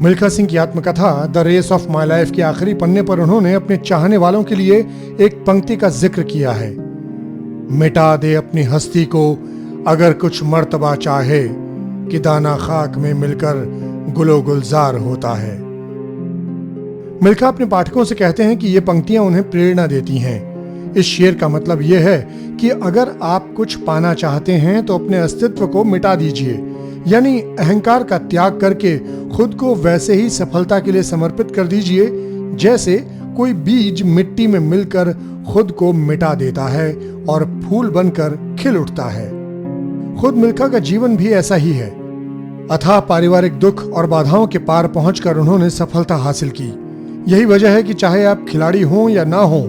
मिल्खा सिंह की आत्मकथा the race of my life के आखिरी पन्ने पर उन्होंने अपने चाहने वालों के लिए एक पंक्ति का जिक्र किया है। मिटा दे अपनी हस्ती को अगर कुछ मर्तबा चाहे कि दाना खाक में मिलकर गुलो गुलजार होता है। मिल्खा अपने पाठकों से कहते हैं कि ये पंक्तियां उन्हें प्रेरणा देती हैं। इस शेर का मतलब यह है कि अगर आप कुछ पाना चाहते हैं तो अपने अस्तित्व को मिटा दीजिए, यानी अहंकार का त्याग करके खुद को वैसे ही सफलता के लिए समर्पित कर दीजिए जैसे कोई बीज मिट्टी में मिलकर खुद को मिटा देता है और फूल बनकर खिल उठता है। खुद मिल्खा का जीवन भी ऐसा ही है। अथाह पारिवारिक दुख और बाधाओं के पार पहुंचकर उन्होंने सफलता हासिल की। यही वजह है कि चाहे आप खिलाड़ी हों या ना हों,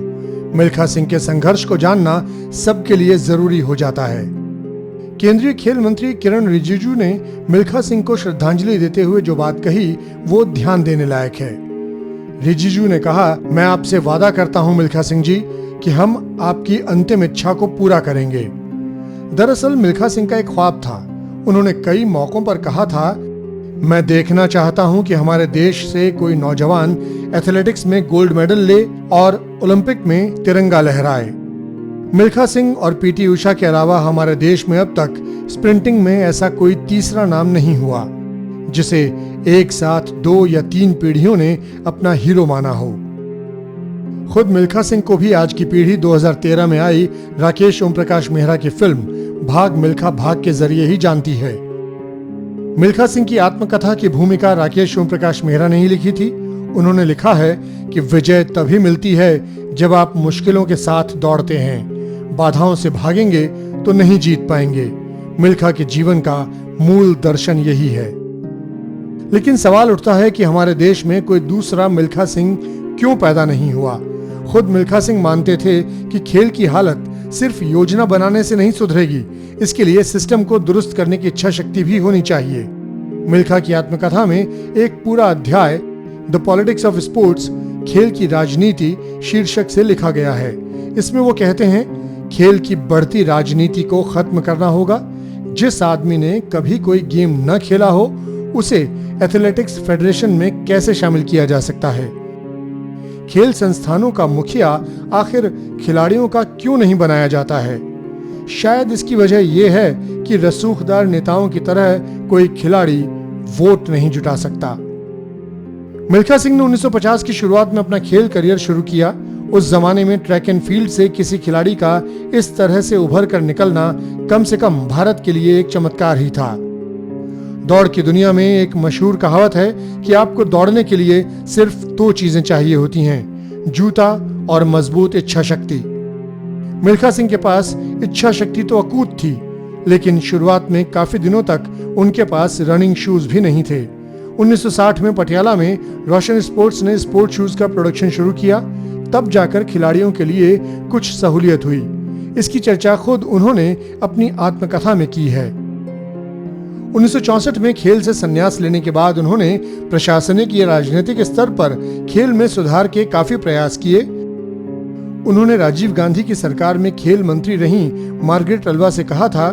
मिल्खा सिंह के संघर्ष को जानना सबके लिए जरूरी हो जाता है। केंद्रीय खेल मंत्री किरण रिजिजू ने मिल्खा सिंह को श्रद्धांजलि देते हुए जो बात कही वो ध्यान देने लायक है। रिजिजू ने कहा, मैं आपसे वादा करता हूं मिल्खा सिंह जी कि हम आपकी अंतिम इच्छा को पूरा करेंगे। दरअसल मिल्खा सिंह का एक ख्वाब था। उन्होंने कई मौकों पर कहा था, मैं देखना चाहता हूं कि हमारे देश से कोई नौजवान एथलेटिक्स में गोल्ड मेडल ले और ओलंपिक में तिरंगा लहराए। मिल्खा सिंह और पीटी उषा के अलावा हमारे देश में अब तक स्प्रिंटिंग में ऐसा कोई तीसरा नाम नहीं हुआ जिसे एक साथ 2 या 3 पीढ़ियों ने अपना हीरो माना हो। खुद मिल्खा सिंह को भी आज की पीढ़ी 2013 में आई राकेश ओमप्रकाश मेहरा की फिल्म भाग मिल्खा भाग के जरिए ही जानती है। मिल्खा सिंह की आत्मकथा की भूमिका राकेश ओमप्रकाश मेहरा ने ही लिखी थी। उन्होंने लिखा है कि विजय तभी मिलती है जब आप मुश्किलों के साथ दौड़ते हैं, बाधाओं से भागेंगे तो नहीं जीत पाएंगे। मिल्खा के जीवन का मूल दर्शन यही है। लेकिन सवाल उठता है कि हमारे देश में कोई दूसरा मिल्खा सिंह क्यों पैदा नहीं हुआ। खुद मिल्खा सिंह मानते थे कि खेल की हालत सिर्फ योजना बनाने से नहीं सुधरेगी, इसके लिए सिस्टम को दुरुस्त करने की इच्छा शक्ति भी होनी चाहिए। मिल्खा की आत्मकथा में एक पूरा अध्याय द पॉलिटिक्स ऑफ स्पोर्ट्स, खेल की राजनीति शीर्षक से लिखा गया है। इसमें वो कहते हैं, खेल की बढ़ती राजनीति को खत्म करना होगा। जिस आदमी ने कभी कोई गेम न खेला हो उसे एथलेटिक्स फेडरेशन में कैसे शामिल किया जा सकता है। खेल संस्थानों का मुखिया आखिर खिलाड़ियों का क्यों नहीं बनाया जाता है। शायद इसकी वजह यह है कि रसूखदार नेताओं की तरह कोई खिलाड़ी वोट नहीं जुटा सकता। मिल्खा सिंह ने 1950 की शुरुआत में अपना खेल करियर शुरू किया। उस जमाने में ट्रैक एंड फील्ड से किसी खिलाड़ी का इस तरह से उभर कर निकलना कम से कम भारत के लिए एक चमत्कार ही था। दौड़ की दुनिया में एक मशहूर कहावत है कि आपको दौड़ने के लिए सिर्फ 2 चीजें चाहिए होती हैं, जूता और मजबूत इच्छा शक्ति। मिल्खा सिंह के पास इच्छा शक्ति तो अकूत थी, लेकिन शुरुआत में काफी दिनों तक उनके पास रनिंग शूज भी नहीं थे। 1960 में पटियाला में रोशन स्पोर्ट्स ने स्पोर्ट शूज का प्रोडक्शन शुरू किया। तब जाकर खिलाड़ियों के लिए कुछ सहूलियत हुई। इसकी चर्चा खुद उन्होंने अपनी आत्मकथा में की है। 1964 में खेल से संन्यास लेने के बाद उन्होंने प्रशासनिक या राजनीतिक स्तर पर खेल में सुधार के काफी प्रयास किए। उन्होंने राजीव गांधी की सरकार में खेल मंत्री रही मार्गरेट अल्वा से कहा था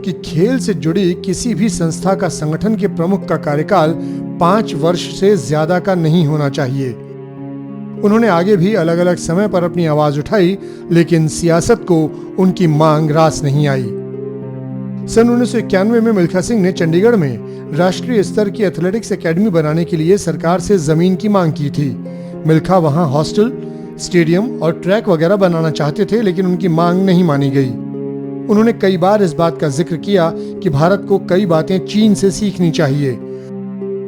कि खेल से जुड़ी किसी भी संस्था का संगठन के प्रमुख का कार्यकाल 5 वर्ष से ज्यादा का नहीं होना चाहिए। उन्होंने आगे भी अलग अलग समय पर अपनी आवाज उठाई, लेकिन सियासत को उनकी मांग रास नहीं आई। सन 1991 में मिल्खा सिंह ने चंडीगढ़ में राष्ट्रीय स्तर की एथलेटिक्स एकेडमी बनाने के लिए सरकार से जमीन की मांग की थी। मिल्खा वहां हॉस्टल, स्टेडियम और ट्रैक वगैरह बनाना चाहते थे, लेकिन उनकी मांग नहीं मानी गई। उन्होंने कई बार इस बात का जिक्र किया कि भारत को कई बातें चीन से सीखनी चाहिए।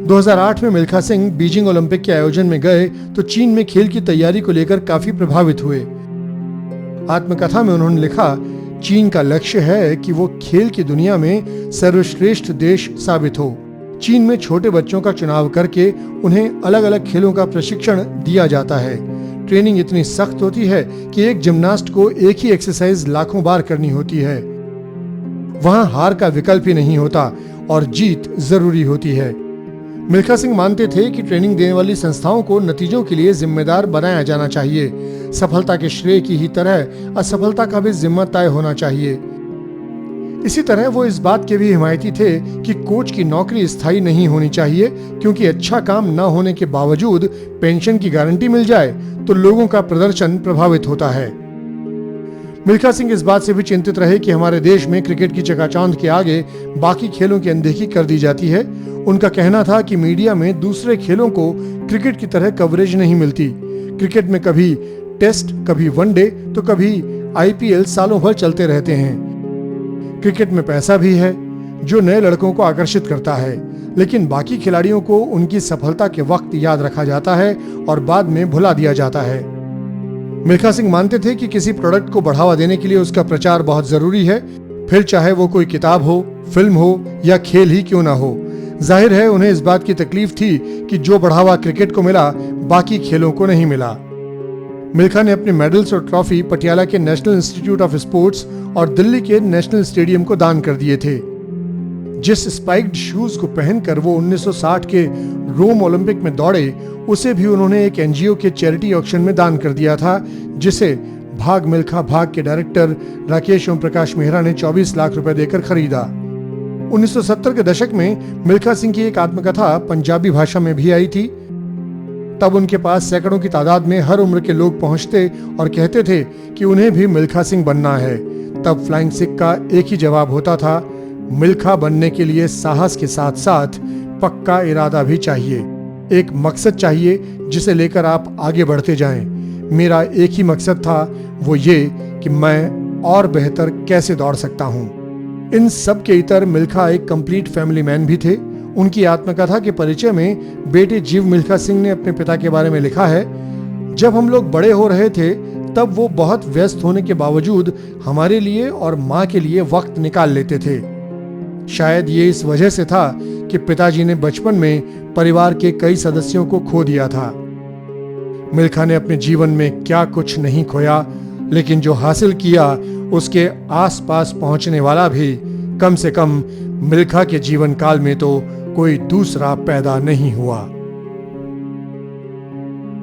2008 में मिल्खा सिंह बीजिंग ओलंपिक के आयोजन में गए तो चीन में खेल की तैयारी को लेकर काफी प्रभावित हुए। आत्मकथा में उन्होंने लिखा, चीन का लक्ष्य है कि वो खेल की दुनिया में सर्वश्रेष्ठ देश साबित हो। चीन में छोटे बच्चों का चुनाव करके उन्हें अलग अलग खेलों का प्रशिक्षण दिया जाता है। ट्रेनिंग इतनी सख्त होती है कि एक जिम्नास्ट को एक ही एक्सरसाइज लाखों बार करनी होती है। वहां हार का विकल्प ही नहीं होता और जीत जरूरी होती है। मिल्खा सिंह मानते थे कि ट्रेनिंग देने वाली संस्थाओं को नतीजों के लिए जिम्मेदार बनाया जाना चाहिए। सफलता के श्रेय की ही तरह असफलता का भी जिम्मा तय होना चाहिए। इसी तरह वो इस बात के भी हिमायती थे कि कोच की नौकरी स्थायी नहीं होनी चाहिए, क्योंकि अच्छा काम न होने के बावजूद पेंशन की गारंटी मिल जाए तो लोगों का प्रदर्शन प्रभावित होता है। मिल्खा सिंह इस बात से भी चिंतित रहे कि हमारे देश में क्रिकेट की चकाचौंध के आगे बाकी खेलों की अनदेखी कर दी जाती है। उनका कहना था कि मीडिया में दूसरे खेलों को क्रिकेट की तरह कवरेज नहीं मिलती। क्रिकेट में कभी टेस्ट, कभी वनडे तो कभी IPL सालों भर चलते रहते हैं। क्रिकेट में पैसा भी है जो नए लड़कों को आकर्षित करता है, लेकिन बाकी खिलाड़ियों को उनकी सफलता के वक्त याद रखा जाता है और बाद में भुला दिया जाता है। मिल्खा सिंह मानते थे कि किसी प्रोडक्ट को बढ़ावा देने के लिए उसका प्रचार बहुत जरूरी है, फिर चाहे वो कोई किताब हो, फिल्म हो या खेल ही क्यों ना हो। जाहिर है उन्हें इस बात की तकलीफ थी कि जो बढ़ावा क्रिकेट को मिला बाकी खेलों को नहीं मिला। मिल्खा ने अपने मेडल्स और ट्रॉफी पटियाला के नेशनल इंस्टीट्यूट ऑफ स्पोर्ट्स और दिल्ली के नेशनल स्टेडियम को दान कर दिए थे। जिस स्पाइक्ड शूज को पहनकर वो 1960 के रोम ओलंपिक में दौड़े, उसे भी उन्होंने एक NGO के चैरिटी ऑक्शन में दान कर दिया था, जिसे भाग मिल्खा भाग के डायरेक्टर राकेश ओम प्रकाश मेहरा ने 24 लाख रुपए देकर खरीदा। 1970 के दशक में मिल्खा सिंह की एक आत्मकथा पंजाबी भाषा में भी आई थी। तब उनके पास सैकड़ों की तादाद में हर उम्र के लोग पहुंचते और कहते थे कि उन्हें भी मिल्खा सिंह बनना है। तब फ्लाइंग सिख का एक ही जवाब होता था, मिल्खा बनने के लिए साहस के साथ साथ पक्का इरादा भी चाहिए, एक मकसद चाहिए जिसे लेकर आप आगे बढ़ते जाएं। मेरा एक ही मकसद था, वो ये कि मैं और बेहतर कैसे दौड़ सकता हूं। इन सब के इतर मिल्खा एक कंप्लीट फैमिली मैन भी थे। उनकी आत्मकथा के परिचय में बेटे जीव मिल्खा सिंह ने अपने पिता के बारे में लिखा है, जब हम लोग बड़े हो रहे थे तब वो बहुत व्यस्त होने के बावजूद हमारे लिए और माँ के लिए वक्त निकाल लेते थे। शायद ये इस वजह से था कि पिताजी ने बचपन में परिवार के कई सदस्यों को खो दिया था। मिल्खा ने अपने जीवन में क्या कुछ नहीं खोया, लेकिन जो हासिल किया उसके आसपास पहुंचने वाला भी कम से कम मिल्खा के जीवन काल में तो कोई दूसरा पैदा नहीं हुआ।